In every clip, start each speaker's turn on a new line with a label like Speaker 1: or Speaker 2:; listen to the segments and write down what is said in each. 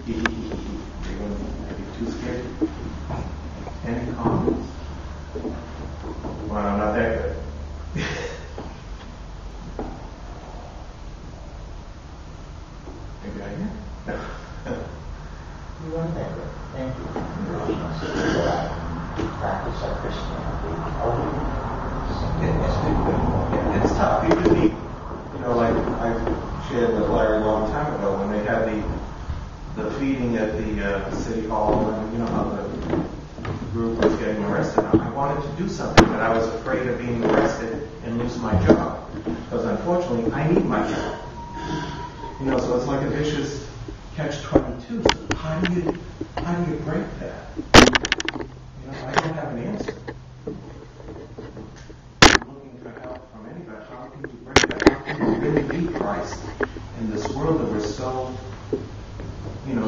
Speaker 1: Anyone maybe too scared? Any comments? Well, I'm not that good. Maybe I am? No.
Speaker 2: You weren't that good. Thank you. Practice our Christianity.
Speaker 1: It's tough. You really, like I shared with Larry a long time ago when they had the feeding at the city hall, and how the group was getting arrested. I wanted to do something, but I was afraid of being arrested and lose my job because unfortunately I need my job. So it's like a vicious catch-22. So how do you break that? I don't have an answer. I'm looking for help from anybody. How can you break that? How can you really be Christ in this world that we're so,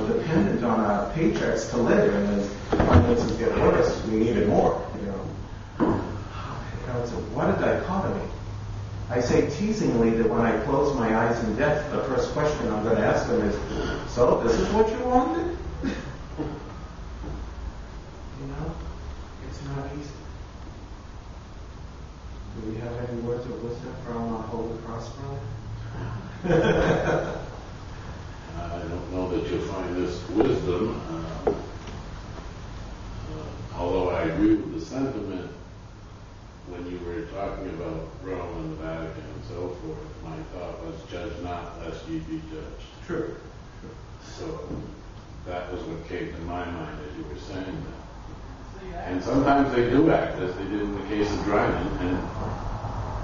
Speaker 1: dependent on our paychecks to live, and as finances get worse, we need it more. It's what a dichotomy. I say teasingly that when I close my eyes in death, the first question I'm going to ask them is, so this is what you wanted? It's not easy. Do we have any words of wisdom from Holy Cross Brother?
Speaker 3: I don't know that you'll find this wisdom, although I agree with the sentiment when you were talking about Rome and the Vatican and so forth. My thought was, judge not, lest ye be judged.
Speaker 1: True.
Speaker 3: So that was what came to my mind as you were saying that. And sometimes they do act as they did in the case of Dryden, and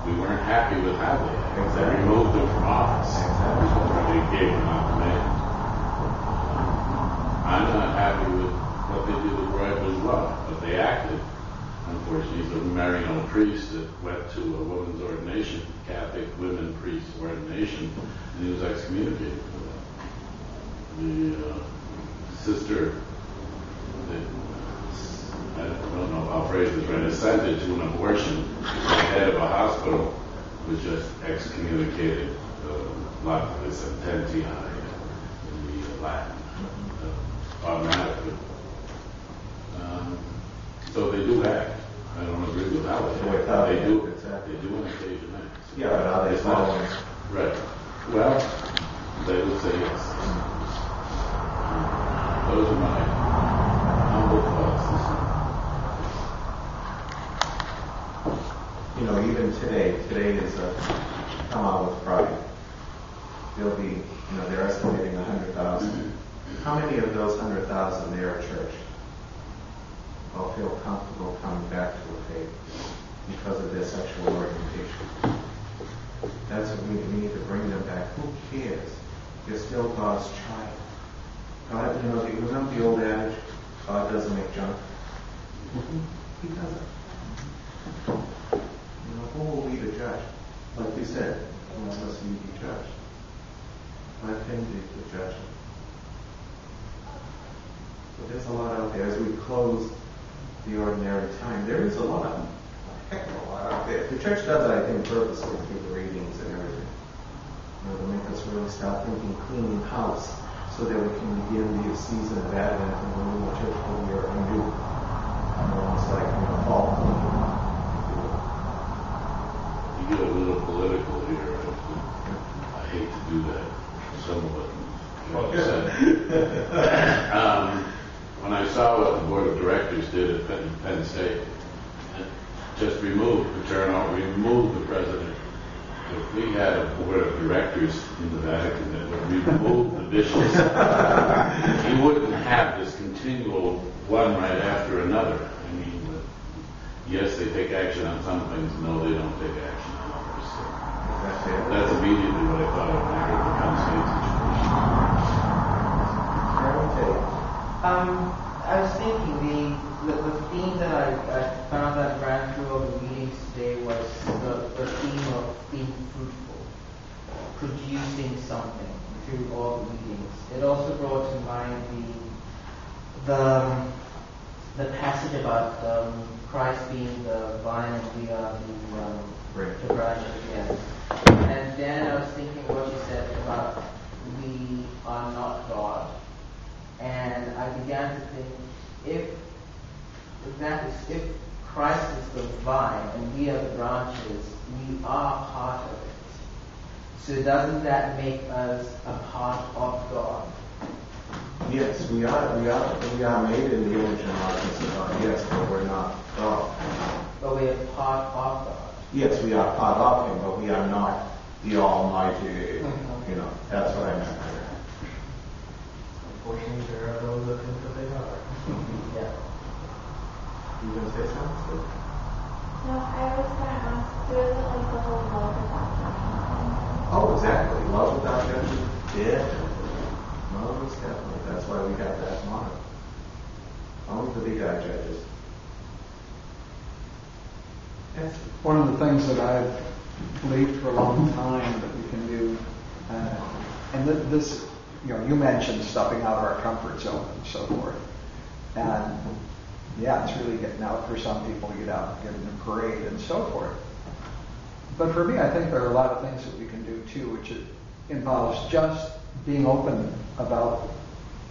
Speaker 3: we weren't happy with how they acted.
Speaker 1: Exactly.
Speaker 3: They removed him from office.
Speaker 1: Exactly.
Speaker 3: They gave him ultimatums. I'm not happy with what they did with Roy Bourgeois, but they acted. Unfortunately, he's a marrying priest that went to a women's ordination, Catholic women priest ordination, and he was excommunicated for that. The sister that, I don't know if I'll phrase this right, assented to an abortion, the head of a hospital was just excommunicated, lactis sententiae in the Latin, automatically. So they do act. I don't agree with how they do.
Speaker 1: Exactly.
Speaker 3: They do on occasion act.
Speaker 1: Yeah, but are they following?
Speaker 3: Right. Well, they would say yes. Those are my humble thoughts.
Speaker 1: Even today is come out with Friday. There'll be, they're estimating 100,000. How many of those 100,000 there are church? All feel comfortable coming back to a faith because of their sexual orientation. That's what we need to bring them back. Who cares? You're still God's child. God, you remember the old adage, God doesn't make junk? He doesn't. Who will we to judge? Like we said, who must we be judged? Let him be the judge. But there's a lot out there. As we close the ordinary time, there is a heck of a lot out there. The church does it, I think, purposely through the readings and everything. To make us really start thinking cleaning house so that we can begin the season of Advent and when the church will be anew. Almost like fall cleaning.
Speaker 3: You get a little political here. I hate to do that. Some of it. When I saw what the board of directors did at Penn State, just removed Paterno, removed the president. If we had a board of directors in the Vatican that would remove the bishops, you wouldn't have this continual one right after another. I mean, yes, they take action on some things. No, they don't take action on others. So that's immediately what I thought of when I heard the Penn State situation.
Speaker 2: I was thinking the theme that I found that ran through all the meetings today was the theme of being fruitful, producing something through all the meetings. It also brought to mind the passage about Christ being the vine and we are the branches. Yes. And then I was thinking what you said about we are not God. began to think, if Christ is the vine and we are the branches, we are part of it. So doesn't that make us a part of God?
Speaker 1: Yes, we are made in the image and likeness of God. Yes, but we're not God.
Speaker 2: But we are part of God.
Speaker 1: Yes, we are part of Him, but we are not the Almighty. That's what I meant there.
Speaker 4: Unfortunately, there are those that think that they are.
Speaker 2: Yeah.
Speaker 1: You going to say something?
Speaker 5: No, I was going to ask, there's like the whole love without judgment.
Speaker 1: Oh, exactly. Love without judgment. Yeah. Most definitely. That's why we have that motto. Only the big eye judges. Yes.
Speaker 6: One of the things that I've believed for a long time that we can do, and this, you mentioned stepping out of our comfort zone and so forth. And yeah, it's really getting out for some people, get out and get in a parade and so forth. But for me, I think there are a lot of things that we can do too, which involves just being open about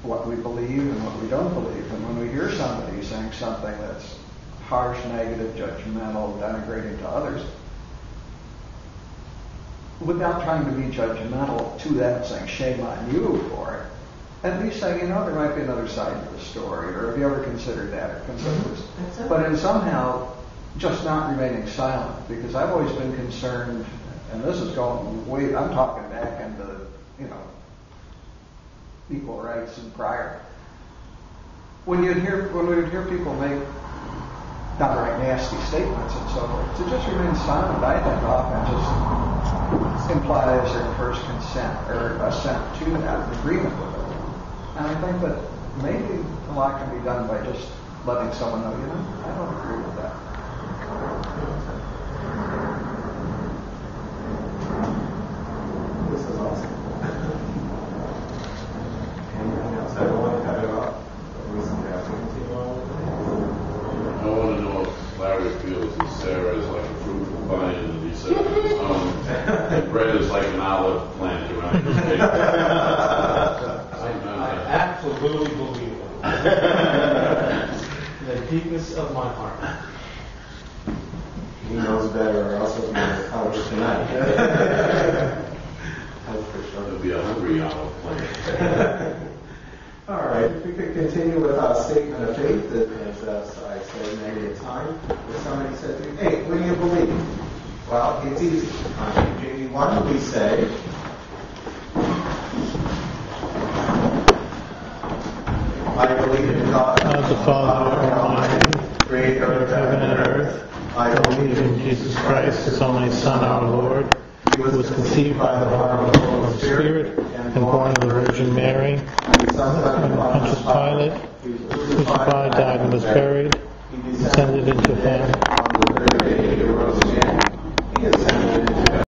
Speaker 6: what we believe and what we don't believe. And when we hear somebody saying something that's harsh, negative, judgmental, denigrating to others, without trying to be judgmental to them, saying shame on you for it, at least say, there might be another side to the story, or have you ever considered that, or considered this? But in somehow just not remaining silent, because I've always been concerned, and this is going way, I'm talking back into, equal rights and prior. When we would hear people make downright nasty statements and so forth, to just remain silent, I think often just implies or infers consent or assent to that, agreement with it. And I think that maybe a lot can be done by just letting someone know, I don't agree with that.
Speaker 1: This is awesome. Anything else? I don't want to cut it off. Recently, I think
Speaker 3: I want to know if Larry feels that Sarah is like a fruitful vine and he said and Brett is like an olive plant around his face.
Speaker 4: I absolutely believe it. The deepness of my heart.
Speaker 1: He knows better, or else he'll be on the couch tonight. That's for sure.
Speaker 3: It'll be a hungry olive plant.
Speaker 1: All right, if we could continue with our statement of faith, as I said many a time, if somebody said to me, hey, what do you believe? Well, it's easy. On page 81, we say, I believe in God,
Speaker 7: the Father Almighty,
Speaker 1: creator of heaven and earth. I
Speaker 7: believe in Jesus Christ, His only Son, our Lord, who was conceived by the power of the Holy Spirit and born of the Virgin Mary, under Pontius Pilate, crucified, died, and was buried, descended into heaven.